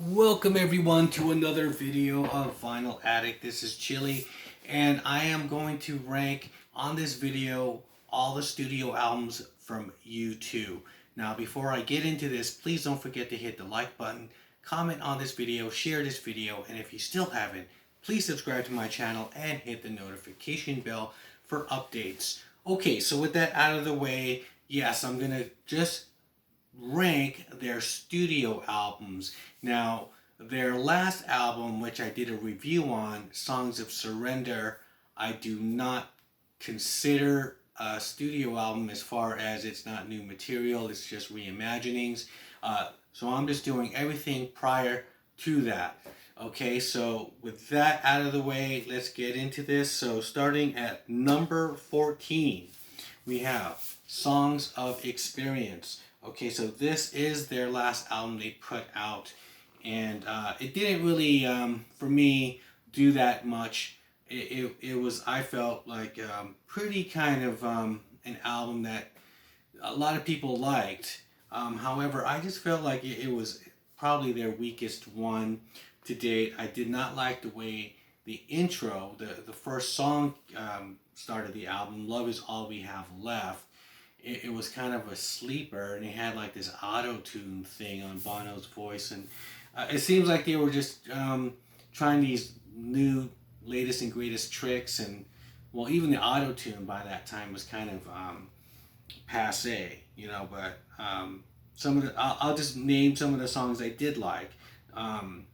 Welcome everyone to another video of Vinyl Addict. This is Chili, and I am going to rank on this video all the studio albums from U2. Now before I get into this, please don't forget to hit the like button, comment on this video, share this video, and if you still haven't, please subscribe to my channel and hit the notification bell for updates. Okay, so with that out of the way, yes, I'm gonna just rank their studio albums. Now, their last album, which I did a review on, Songs of Surrender, I do not consider a studio album as far as it's not new material, it's just reimaginings. So I'm just doing everything prior to that. Okay, so with that out of the way, let's get into this. So starting at number 14, we have Songs of Experience. Okay, so this is their last album they put out, and it didn't really, for me, do that much. It was, I felt like, pretty kind of an album that a lot of people liked. However, I just felt like it was probably their weakest one to date. I did not like the way the intro, the first song started the album, Love Is All We Have Left. It was kind of a sleeper, and it had like this auto-tune thing on Bono's voice, and it seems like they were just trying these new latest and greatest tricks, and well, even the auto-tune by that time was kind of passe, but some of I'll just name some of the songs I did like. Um,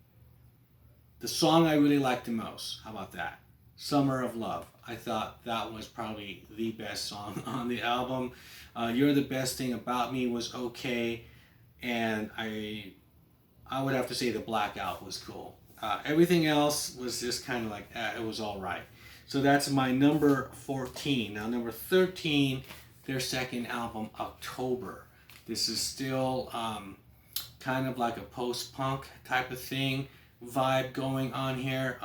the song I really liked the most, how about that? Summer of Love. I thought that was probably the best song on the album. You're the Best Thing About Me was okay, and I would have to say the Blackout was cool. Everything else was just kind of like it was all right. So that's my number 14. Now number 13, their second album, October. This is still kind of like a post-punk type of thing vibe going on here.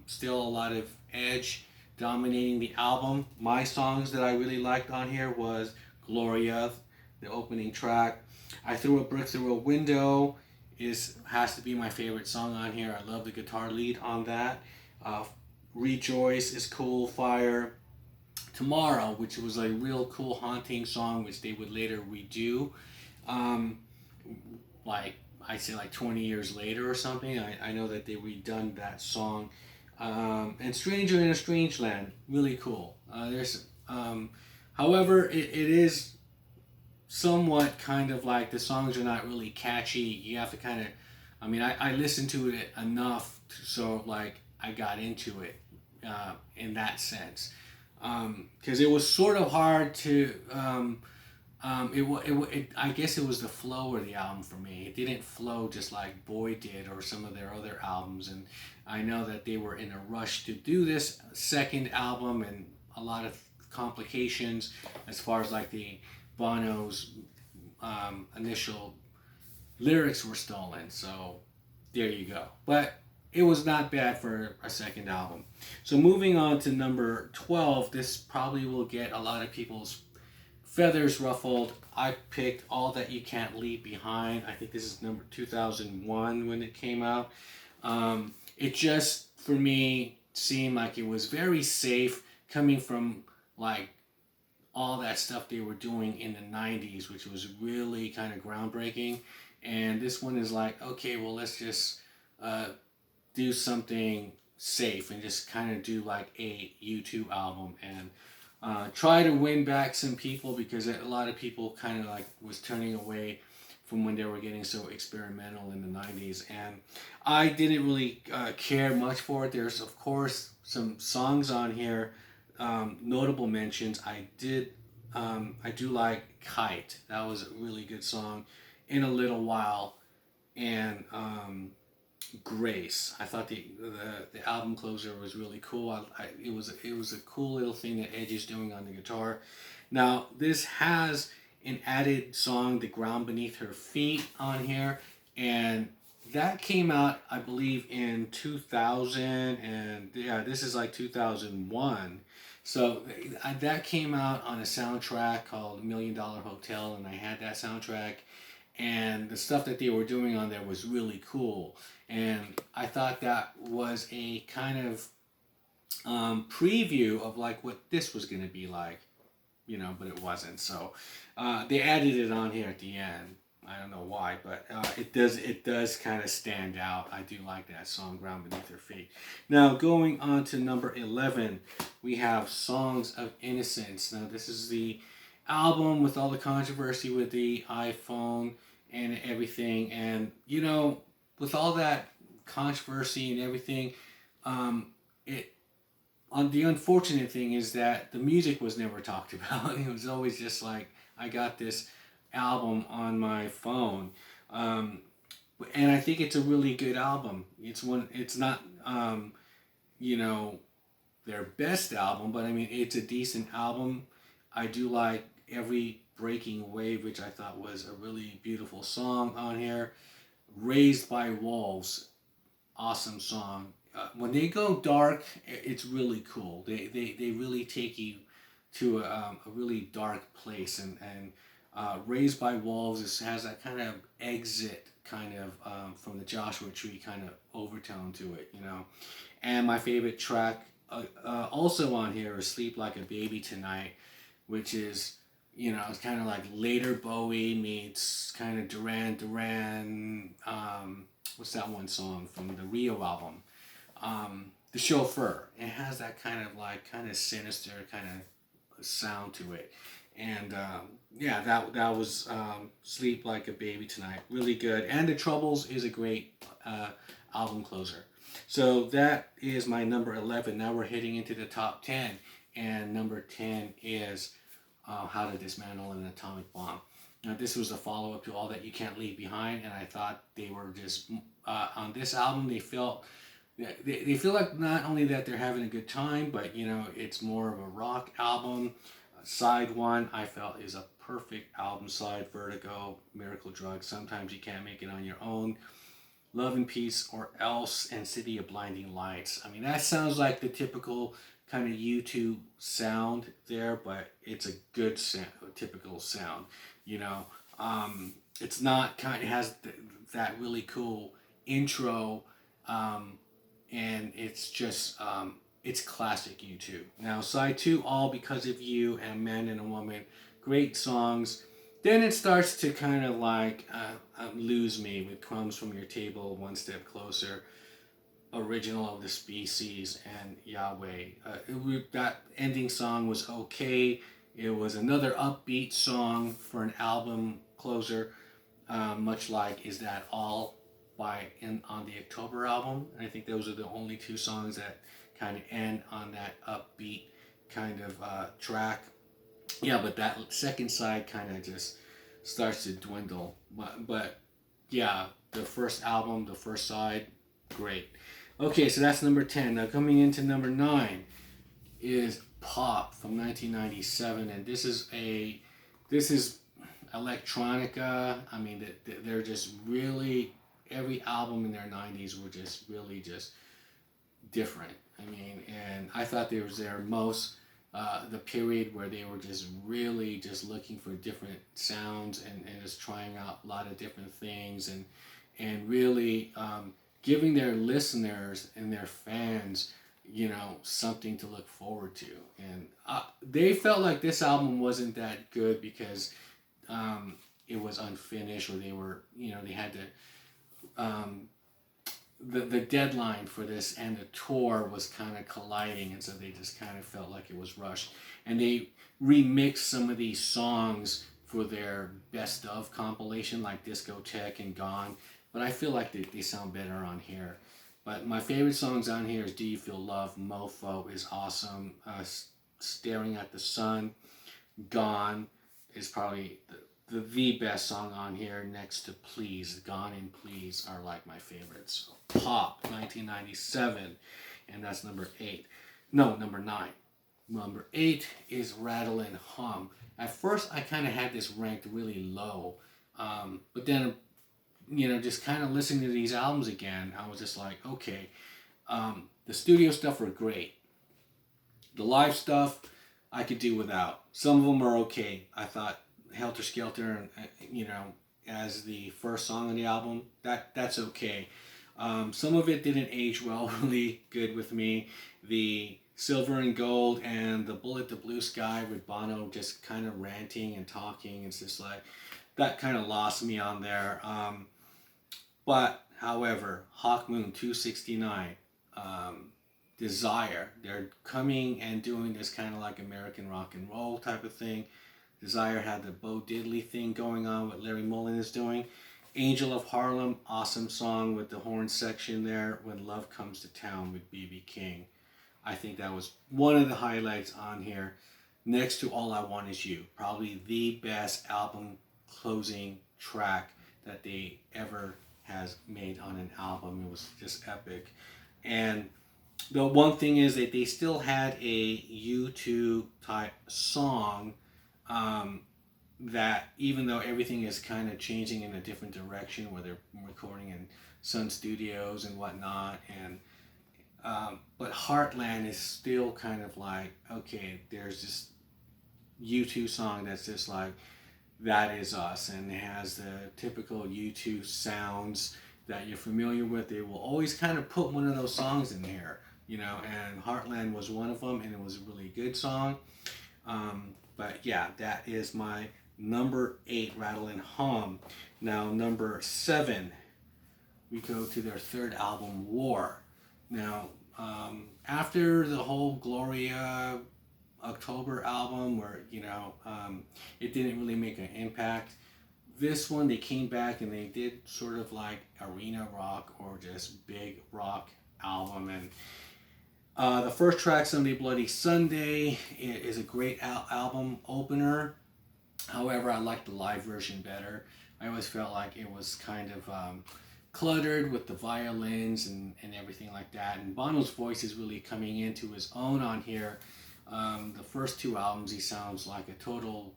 Still a lot of Edge dominating the album. My songs that I really liked on here was Gloria, the opening track. I Threw a Brick Through a Window has to be my favorite song on here. I love the guitar lead on that. Rejoice is cool. Fire. Tomorrow, which was a real cool haunting song, which they would later redo. Um, like I'd say like 20 years later or something. I know that they redone that song. And Stranger in a Strange Land, really cool. However, it is somewhat kind of like the songs are not really catchy. You have to kind of, I listened to it enough so like I got into it in that sense. Because it was sort of hard to. I guess it was the flow of the album for me. It didn't flow just like Boy did or some of their other albums, and I know that they were in a rush to do this second album and a lot of complications as far as like the Bono's initial lyrics were stolen. So there you go. But it was not bad for a second album. So moving on to number 12, this probably will get a lot of people's feathers ruffled. I picked All That You Can't Leave Behind. I think this is number 2001 when it came out. It just, for me, seemed like it was very safe coming from like all that stuff they were doing in the 90s, which was really kind of groundbreaking. And this one is like, okay, well, let's just do something safe and just kind of do like a U2 album and try to win back some people because a lot of people kind of like was turning away from when they were getting so experimental in the 90s, and I didn't really care much for it. There's of course some songs on here, notable mentions. I do like Kite. That was a really good song. In a Little While, and Grace. I thought the album closer was really cool. It was a cool little thing that Edge is doing on the guitar. Now this has an added song, "The Ground Beneath Her Feet," on here, and that came out I believe in 2000, and yeah, this is like 2001. So that came out on a soundtrack called $1 Million Hotel, and I had that soundtrack, and the stuff that they were doing on there was really cool. And I thought that was a kind of preview of like what this was going to be like, but it wasn't. So they added it on here at the end. I don't know why, but it does kind of stand out. I do like that song, Ground Beneath Her Feet. Now, going on to number 11, we have Songs of Innocence. Now, this is the album with all the controversy with the iPhone and everything. And, with all that controversy and everything, it the unfortunate thing is that the music was never talked about. It was always just like, I got this album on my phone, and I think it's a really good album. It's not their best album, but I mean it's a decent album. I do like Every Breaking Wave, which I thought was a really beautiful song on here. Raised by Wolves, awesome song. When they go dark, it's really cool. They really take you to a really dark place, and Raised by Wolves has that kind of exit kind of from the Joshua Tree kind of overtone to it, And my favorite track also on here is Sleep Like a Baby Tonight, which is, it's kind of like later Bowie meets kind of Duran Duran. What's that one song from the Rio album? The Chauffeur. It has that kind of sinister kind of sound to it. And that was Sleep Like a Baby Tonight. Really good. And The Troubles is a great album closer. So that is my number 11. Now we're heading into the top 10. And number 10 is How to Dismantle an Atomic Bomb. Now this was a follow-up to All That You Can't Leave Behind. And I thought they were just, on this album, they feel like not only that they're having a good time, but it's more of a rock album. Side 1 I felt is a perfect album side. Vertigo, Miracle Drug, Sometimes You Can't Make It on Your Own, Love and Peace or Else, and City of Blinding Lights. I mean, that sounds like the typical kind of U2 sound there, but it's a good sound, typical sound. It's not it has that really cool intro, and it's just it's classic U2. Now, side 2, All Because of You and Man and a Woman, great songs. Then it starts to kind of like lose me with Crumbs from Your Table, One Step Closer, Original of the Species, and Yahweh. That ending song was okay. It was another upbeat song for an album closer, much like Is That All on the October album. And I think those are the only two songs that kind of end on that upbeat kind of track. Yeah, but that second side kind of just starts to dwindle. But yeah, the first album, the first side, great. Okay, so that's number 10. Now coming into number 9 is Pop from 1997, and this is electronica. I mean, they're just really, every album in their 90s were just really just different. I mean, and I thought there was their most, the period where they were just really just looking for different sounds and just trying out a lot of different things and really giving their listeners and their fans, something to look forward to. And they felt like this album wasn't that good because it was unfinished, or they were, they had to, the deadline for this and the tour was kind of colliding, and so they just kind of felt like it was rushed. And they remixed some of these songs for their best of compilation, like Discotheque and Gone, but I feel like they sound better on here. But my favorite songs on here is Do You Feel Love, Mofo is awesome, Staring at the Sun, Gone is probably the best song on here, next to Please. Gone and Please are like my favorites. So Pop, 1997, and that's number 8. No, number 9. Number 8 is Rattle and Hum. At first, I kind of had this ranked really low, but then, just kind of listening to these albums again, I was just like, okay, the studio stuff were great. The live stuff, I could do without. Some of them are okay. I thought Helter Skelter, as the first song on the album. That's okay. Some of it didn't age well, really good with me. The Silver and Gold and the Bullet the Blue Sky with Bono just kind of ranting and talking. It's just like that kind of lost me on there. But however, Hawk Moon 269, Desire, they're coming and doing this kind of like American rock and roll type of thing. Desire had the Bo Diddley thing going on, what Larry Mullen is doing. Angel of Harlem, awesome song with the horn section there. When Love Comes to Town with B.B. King. I think that was one of the highlights on here. Next to All I Want Is You, probably the best album closing track that they ever has made on an album. It was just epic. And the one thing is that they still had a U2 type song, that even though everything is kind of changing in a different direction, where they're recording in Sun Studios and whatnot, and but Heartland is still kind of like, okay, there's this U2 song that's just like, that is us, and it has the typical U2 sounds that you're familiar with. They will always kind of put one of those songs in here, and Heartland was one of them, and it was a really good song. But yeah, that is my number 8, Rattle and Hum. Now, number 7, we go to their third album, War. Now, after the whole Gloria October album, where it didn't really make an impact, this one they came back and they did sort of like arena rock or just big rock album. And the first track, Sunday Bloody Sunday, is a great album opener. However, I like the live version better. I always felt like it was kind of cluttered with the violins and everything like that. And Bono's voice is really coming into his own on here. The first 2 albums, he sounds like a total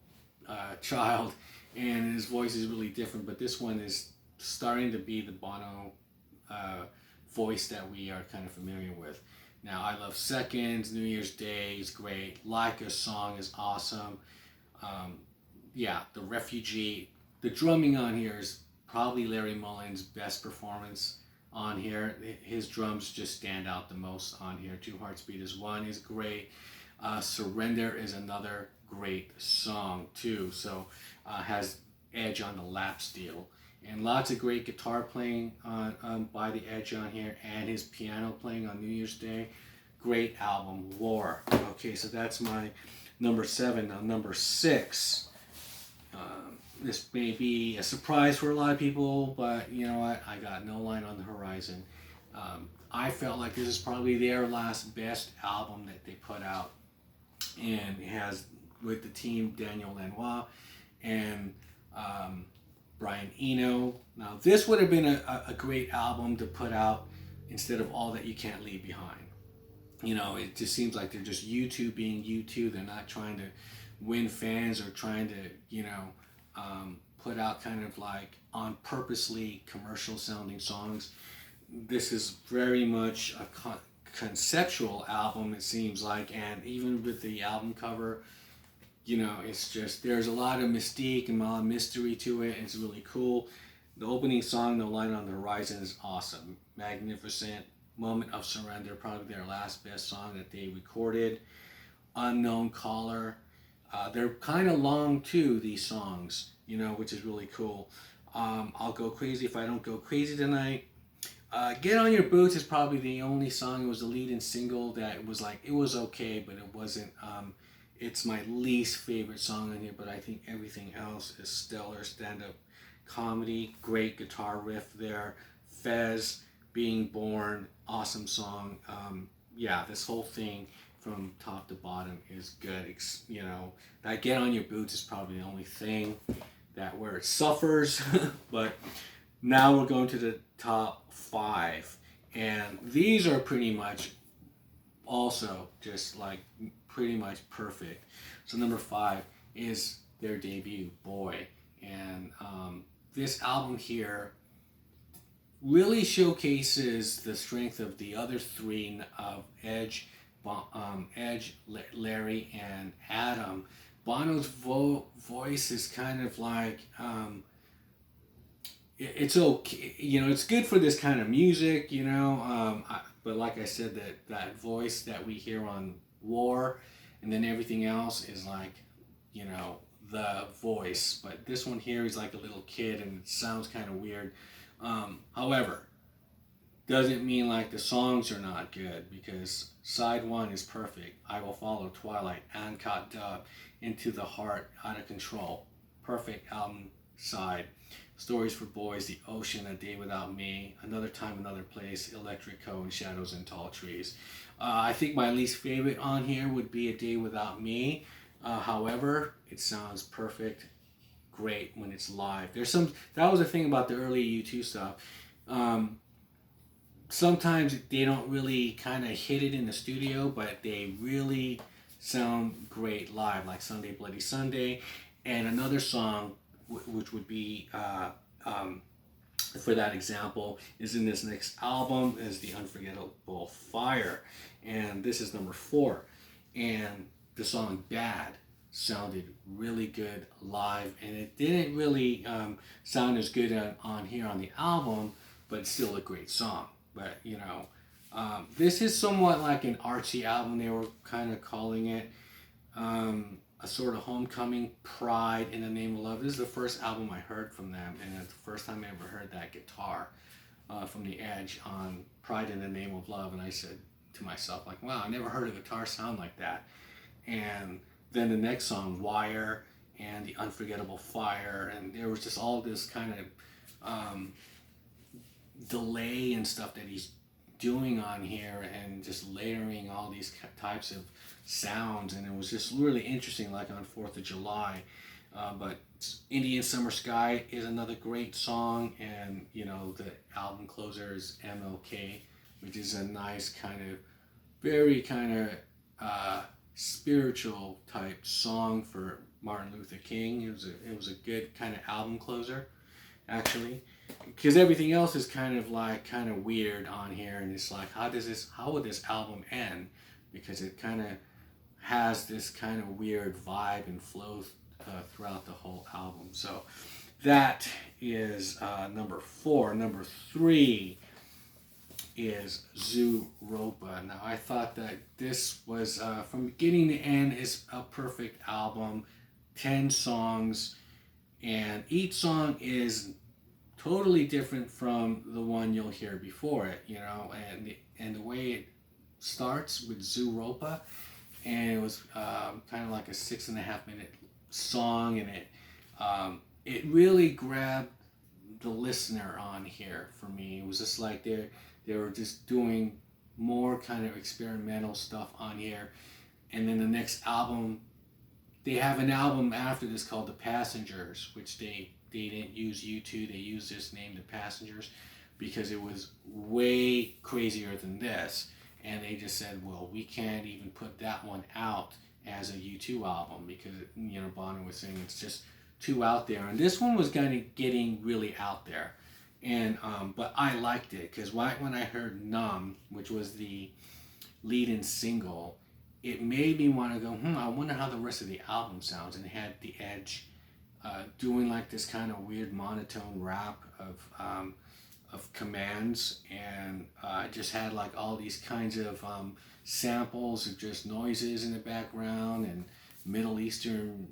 child, and his voice is really different. But this one is starting to be the Bono voice that we are kind of familiar with. Now, I Love Seconds, New Year's Day is great. Like a Song is awesome. Yeah, The Refugee. The drumming on here is probably Larry Mullen's best performance on here. His drums just stand out the most on here. Two Hearts Beat as One is great. Surrender is another great song too. So has Edge on the lap steel. And lots of great guitar playing by the Edge on here, and his piano playing on New Year's Day. Great album, War. Okay, so that's my number 7. Now, number 6. This may be a surprise for a lot of people, but you know what? I got No Line on the Horizon. I felt like this is probably their last best album that they put out, and it has with the team Daniel Lanois and Brian Eno. Now, this would have been a great album to put out instead of All That You Can't Leave Behind. You know, it just seems like they're just U2 being U2. They're not trying to win fans or trying to, put out kind of like on purposely commercial sounding songs. This is very much a conceptual album, it seems like, and even with the album cover, it's just, there's a lot of mystique and a lot of mystery to it. It's really cool. The opening song, No Line on the Horizon, is awesome. Magnificent. Moment of Surrender, probably their last best song that they recorded. Unknown Caller. They're kind of long too, these songs, which is really cool. I'll Go Crazy If I Don't Go Crazy Tonight. Get On Your Boots is probably the only song. It was the lead and single that was like, it was okay, but it wasn't, it's my least favorite song on here, but I think everything else is stellar. Stand-up comedy, great guitar riff there. Fez, Being Born, awesome song. This whole thing from top to bottom is good. That Get On Your Boots is probably the only thing that where it suffers. But now we're going to the top 5, and these are pretty much also just like pretty much perfect. So number 5 is their debut, Boy, and this album here really showcases the strength of the other 3 of Edge, Larry, and Adam. Bono's voice is kind of like it's okay. You know, it's good for this kind of music. You know, but like I said, that voice that we hear on War, and then everything else is like, you know, the voice. But this one here is like a little kid, and it sounds kind of weird. However, doesn't mean like the songs are not good, because side one is perfect. I Will Follow, Twilight, Ancot Dub, Into the Heart, Out of Control. Perfect album side. Stories for Boys, The Ocean, A Day Without Me, Another Time, Another Place, Electric Co, and Shadows in Tall Trees. I think my least favorite on here would be A Day Without Me. However, it sounds perfect, great when it's live. That was the thing about the early U2 stuff. Um, Sometimes they don't really kind of hit it in the studio, but they really sound great live, like Sunday Bloody Sunday. And another song, which would be for that example, is in this next album, is The Unforgettable Fire. And this is number 4. And the song Bad sounded really good live, and it didn't really sound as good on here on the album, but it's still a great song. But you know, this is somewhat like an artsy album. They were kind of calling it a sort of homecoming, Pride in the Name of Love. This is the first album I heard from them, and it's the first time I ever heard that guitar from The Edge on Pride in the Name of Love. And I said to myself, like, wow, I never heard a guitar sound like that. And then the next song, Wire, and The Unforgettable Fire, and there was just all this kind of delay and stuff that he's doing on here, and just layering all these types of sounds, and it was just really interesting, like on 4th of July. But Indian Summer Sky is another great song, and you know, the album closer is MLK, which is a nice kind of, very kind of spiritual type song for Martin Luther King. It was a good kind of album closer, actually, because everything else is kind of weird on here, and it's like, how would this album end? Because it kind of has this kind of weird vibe and flow throughout the whole album. So that is number 4. Number 3 is Zooropa. Now, I thought that this was, from beginning to end, is a perfect album. 10 songs, and each song is totally different from the one you'll hear before it, you know, and the way it starts with Zooropa, and it was kind of like a 6.5-minute song, and it really grabbed the listener on here for me. It was just like they were just doing more kind of experimental stuff on here. And then the next album, they have an album after this called The Passengers, which they didn't use U2, they used this name, The Passengers, because it was way crazier than this. And they just said, well, we can't even put that one out as a U2 album, because, you know, Bono was saying it's just too out there. And this one was kind of getting really out there. And but I liked it, because when I heard Numb, which was the lead-in single, it made me want to go, I wonder how the rest of the album sounds. And it had The Edge doing like this kind of weird monotone rap of commands, and just had like all these kinds of samples of just noises in the background, and Middle Eastern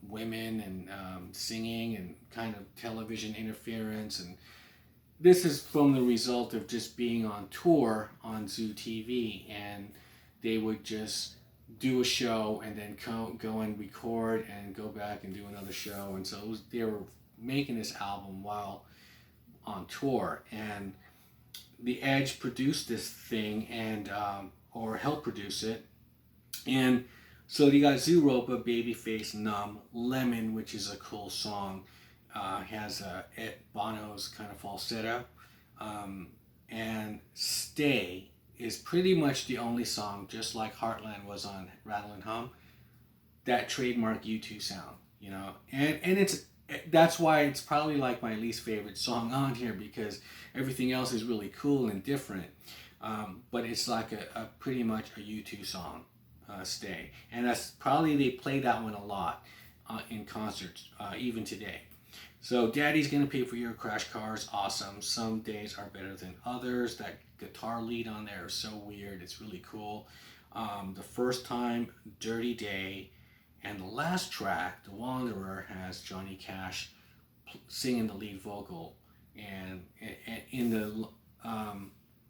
women, and singing, and kind of television interference. And this is from the result of just being on tour on Zoo TV, and they would just do a show and then go and record and go back and do another show. And so they were making this album while on tour, and The Edge produced this thing, and or helped produce it. And so you got Zooropa, Babyface, Numb, Lemon, which is a cool song, has Bono's kind of falsetto, and Stay is pretty much the only song, just like Heartland was on Rattle and Hum, that trademark U2 sound, you know. And that's why it's probably like my least favorite song on here, because everything else is really cool and different. But it's like a pretty much a U2 song, Stay. And that's probably, they play that one a lot in concerts, even today. So Daddy's Gonna Pay for Your Crash Car is awesome. Some days are better than others. That guitar lead on there is so weird. It's really cool. The first time, Dirty Day, and the last track, The Wanderer, has Johnny Cash singing the lead vocal. And in the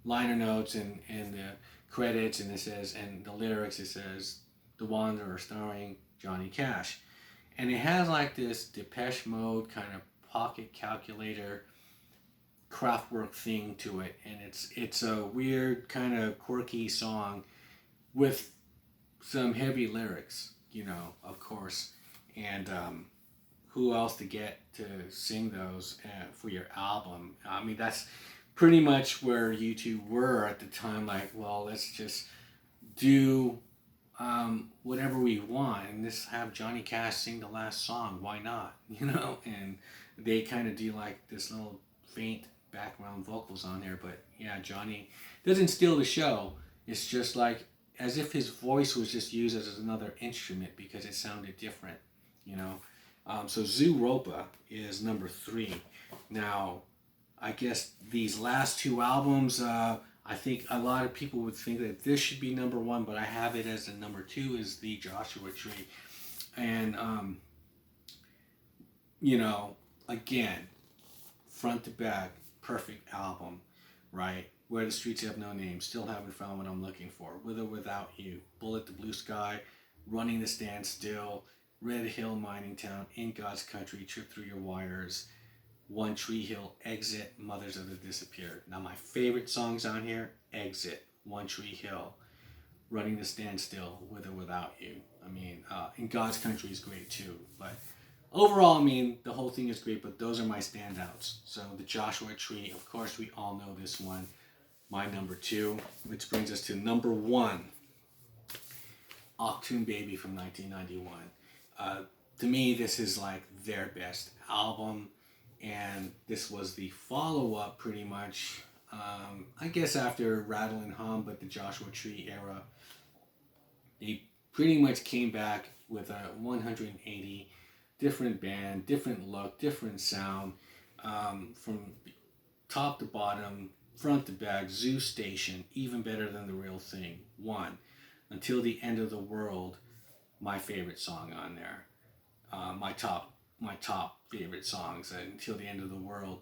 liner notes and the credits, and it says, and the lyrics, it says, The Wanderer starring Johnny Cash. And it has like this Depeche Mode kind of pocket calculator Kraftwerk thing to it, and it's a weird kind of quirky song with some heavy lyrics, of course. And who else to get to sing those for your album? I mean, that's pretty much where U2 were at the time. Like, well, let's just do whatever we want and just have Johnny Cash sing the last song. Why not? And they kind of do like this little faint background vocals on there, but yeah, Johnny doesn't steal the show. It's just like as if his voice was just used as another instrument because it sounded different. So Zooropa is number 3. Now, I guess these last 2 albums, I think a lot of people would think that this should be number 1, but I have it as the number 2 is the Joshua Tree. And, again, front to back, perfect album, right? Where the Streets Have No Name, Still Haven't Found What I'm Looking For, With or Without You, Bullet the Blue Sky, Running the Standstill, Red Hill Mining Town, In God's Country, Trip Through Your Wires, One Tree Hill, Exit, Mothers of the Disappeared. Now my favorite songs on here, Exit, One Tree Hill, Running the Standstill, With or Without You. I mean, In God's Country is great too, but overall, I mean, the whole thing is great, but those are my standouts. So the Joshua Tree, of course, we all know this one, my number 2, which brings us to number 1, Achtung Baby from 1991. To me, this is like their best album, and this was the follow-up pretty much, I guess after Rattle and Hum, but the Joshua Tree era. They pretty much came back with a 180 different band, different look, different sound, from top to bottom, front to back. Zoo Station, even better than The Real Thing, 1. Until the End of the World, my favorite song on there. My top favorite songs. Until the End of the World,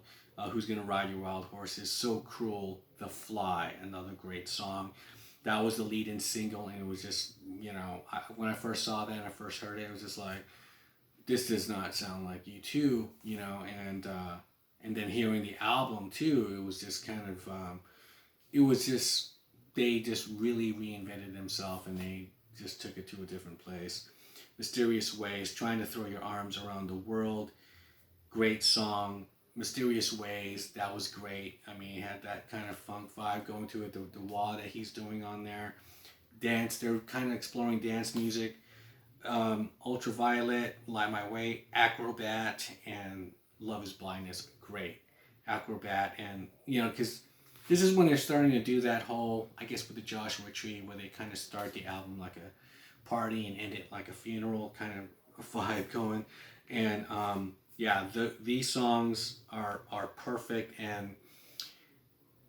Who's Gonna Ride Your Wild Horses, So Cruel, The Fly, another great song. That was the lead-in single, and it was just, when I first saw that and I first heard it, it was just like, this does not sound like U2, and then hearing the album too, it was just kind of, they just really reinvented themselves, and they just took it to a different place. Mysterious Ways, Trying to Throw Your Arms Around the World, great song. Mysterious Ways, that was great. I mean, it had that kind of funk vibe going to it, the wah that he's doing on there. Dance, they're kind of exploring dance music. Ultraviolet, Light My Way, Acrobat, and Love Is Blindness, great. Acrobat, and, because this is when they're starting to do that whole, I guess with the Joshua Tree, where they kind of start the album like a party and end it like a funeral kind of vibe going. And these songs are perfect. And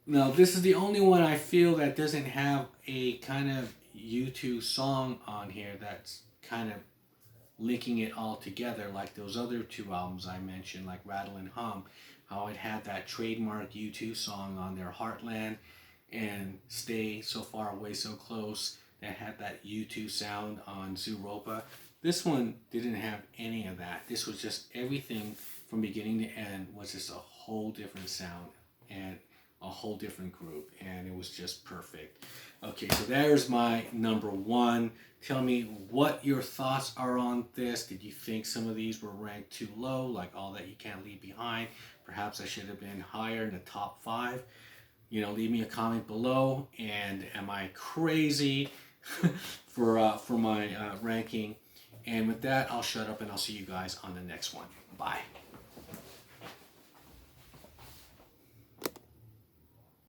now this is the only one I feel that doesn't have a kind of U2 song on here that's kind of linking it all together like those other 2 albums I mentioned, like Rattle and Hum, how it had that trademark U2 song on there, Heartland, and Stay So Far Away So Close, that had that U2 sound on Zooropa. This one didn't have any of that. This was just everything from beginning to end was just a whole different sound and a whole different group, and it was just perfect. Okay, so there's my number 1. Tell me what your thoughts are on this. Did you think some of these were ranked too low, like All That You Can't Leave Behind? Perhaps I should have been higher in the top 5. Leave me a comment below. And am I crazy for my ranking? And with that, I'll shut up and I'll see you guys on the next one. Bye.